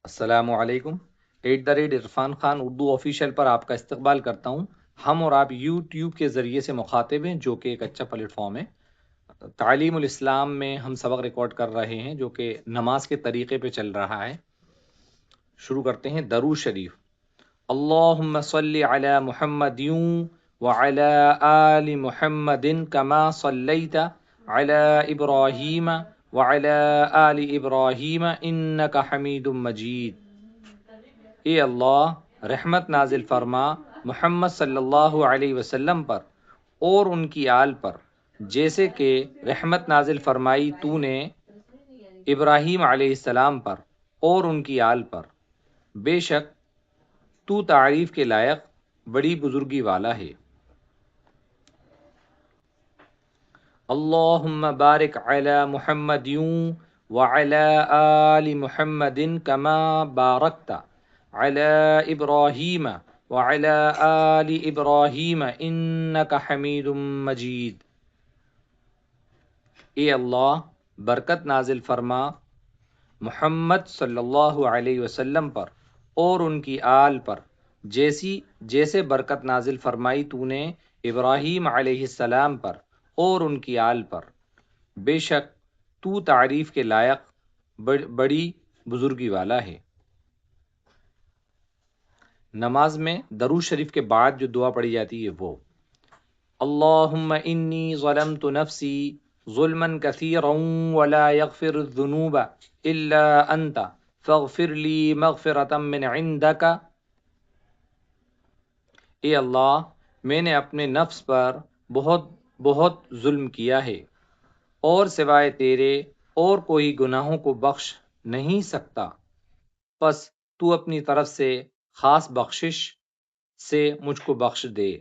السلام علیکم۔ @عرفان خان اردو آفیشیل پر آپ کا استقبال کرتا ہوں۔ ہم اور آپ یوٹیوب کے ذریعے سے مخاطب ہیں، جو کہ ایک اچھا پلیٹ فارم ہے۔ تعلیم الاسلام میں ہم سبق ریکارڈ کر رہے ہیں، جو کہ نماز کے طریقے پہ چل رہا ہے۔ شروع کرتے ہیں درود شریف۔ اللہم صلی علی محمد وعلی آل محمد کما صلیت علی ابراہیم وعلی آل ابراہیم انک حمید مجید۔ اے اللہ، رحمت نازل فرما محمد صلی اللہ علیہ وسلم پر اور ان کی آل پر، جیسے کہ رحمت نازل فرمائی تو نے ابراہیم علیہ السلام پر اور ان کی آل پر۔ بے شک تو تعریف کے لائق بڑی بزرگی والا ہے۔ اللہم بارک علی محمد وعلی آل محمد کما بارکت علی ابراہیم وعلی آل ابراہیم انک حمید مجید۔ اے اللہ، برکت نازل فرما محمد صلی اللہ علیہ وسلم پر اور ان کی آل پر، جیسے برکت نازل فرمائی تو نے ابراہیم علیہ السلام پر اور ان کی آل پر۔ بے شک تو تعریف کے لائق بڑی بزرگی والا ہے۔ نماز میں درود شریف کے بعد جو دعا پڑھی جاتی ہے وہ اللہم انی ظلمت نفسی ظلما کثیرا ولا یغفر الذنوب الا انت فاغفر لی مغفرۃ من عندک۔ اے اللہ، میں نے اپنے نفس پر بہت بہت ظلم کیا ہے، اور سوائے تیرے اور کوئی گناہوں کو بخش نہیں سکتا، پس تو اپنی طرف سے خاص بخشش سے مجھ کو بخش دے۔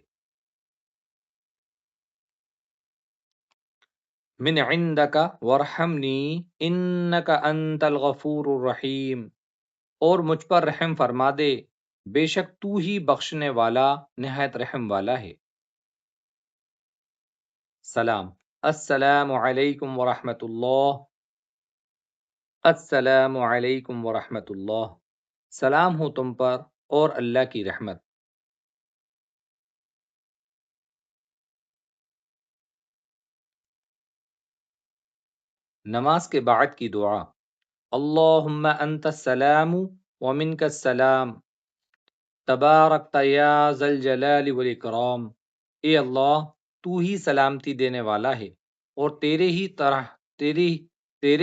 من عندک ورحمنی انک انت الغفور الرحیم، اور مجھ پر رحم فرما دے، بے شک تو ہی بخشنے والا نہایت رحم والا ہے۔ سلام۔ السلام علیکم ورحمۃ اللہ۔ السلام علیکم ورحمۃ اللہ۔ سلام ہو تم پر اور اللہ کی رحمت۔ نماز کے بعد کی دعا اللہم انت السلام ومنک السلام تبارکت یا ذا الجلال والاکرام۔ اے اللہ، تو ہی سلامتی دینے والا ہے، اور تیرے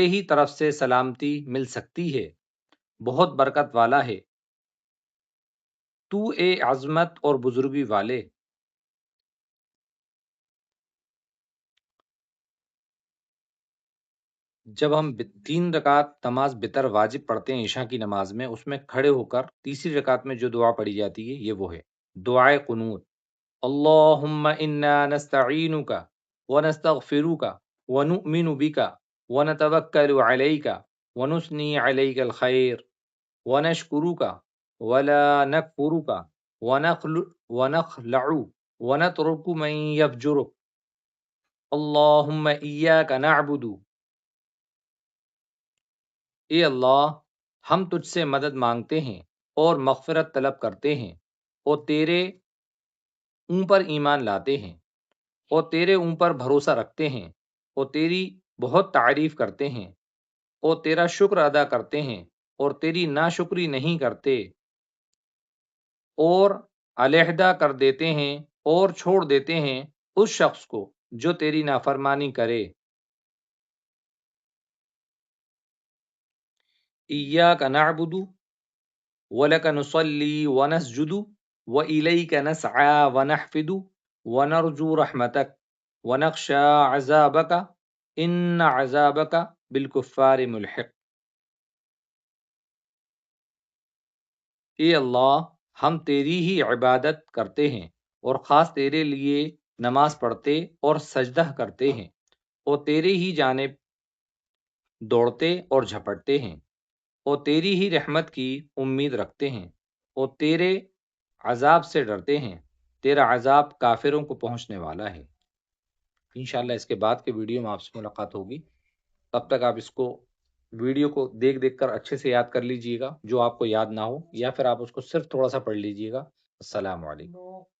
ہی طرف سے سلامتی مل سکتی ہے، بہت برکت والا ہے تو، اے عظمت اور بزرگی والے۔ جب ہم 3 رکعت نماز بطر واجب پڑھتے ہیں عشاء کی نماز میں، اس میں کھڑے ہو کر تیسری رکعت میں جو دعا پڑھی جاتی ہے یہ وہ ہے دعائے قنوت۔ اللہم انا نستعینک ونستغفرک ونؤمن بک ونتوکل علیک ونثنی علیک الخیر ونشکرک ولا نکفرک ونخلع ونترک من یفجرک اللہم ایاک نعبد۔ اے اللہ، ہم تجھ سے مدد مانگتے ہیں اور مغفرت طلب کرتے ہیں، اور تیرے اوپر ایمان لاتے ہیں، اور تیرے اوپر بھروسہ رکھتے ہیں، اور تیری بہت تعریف کرتے ہیں، اور تیرا شکر ادا کرتے ہیں، اور تیری ناشکری نہیں کرتے، اور علیحدہ کر دیتے ہیں اور چھوڑ دیتے ہیں اس شخص کو جو تیری نافرمانی کرے۔ ایاک نعبد وَلَكَ نُصَلِّي وَنَسْجُدُ وَإِلَيْكَ نَسْعَى وَنَحْفِدُ وَنَرْجُو رَحْمَتَكَ وَنَخْشَى عَذَابَكَ إِنَّ عَذَابَكَ بِالْكُفَّارِ مُلْحِقٌ۔ اے اللہ، ہم تیری ہی عبادت کرتے ہیں، اور خاص تیرے لیے نماز پڑھتے اور سجدہ کرتے ہیں، اور تیرے ہی جانب دوڑتے اور جھپٹتے ہیں، اور تیری ہی رحمت کی امید رکھتے ہیں، اور تیرے عذاب سے ڈرتے ہیں، تیرا عذاب کافروں کو پہنچنے والا ہے۔ انشاءاللہ اس کے بعد کے ویڈیو میں آپ سے ملاقات ہوگی، تب تک آپ اس کو ویڈیو کو دیکھ دیکھ کر اچھے سے یاد کر لیجئے گا جو آپ کو یاد نہ ہو، یا پھر آپ اس کو صرف تھوڑا سا پڑھ لیجئے گا۔ السلام علیکم۔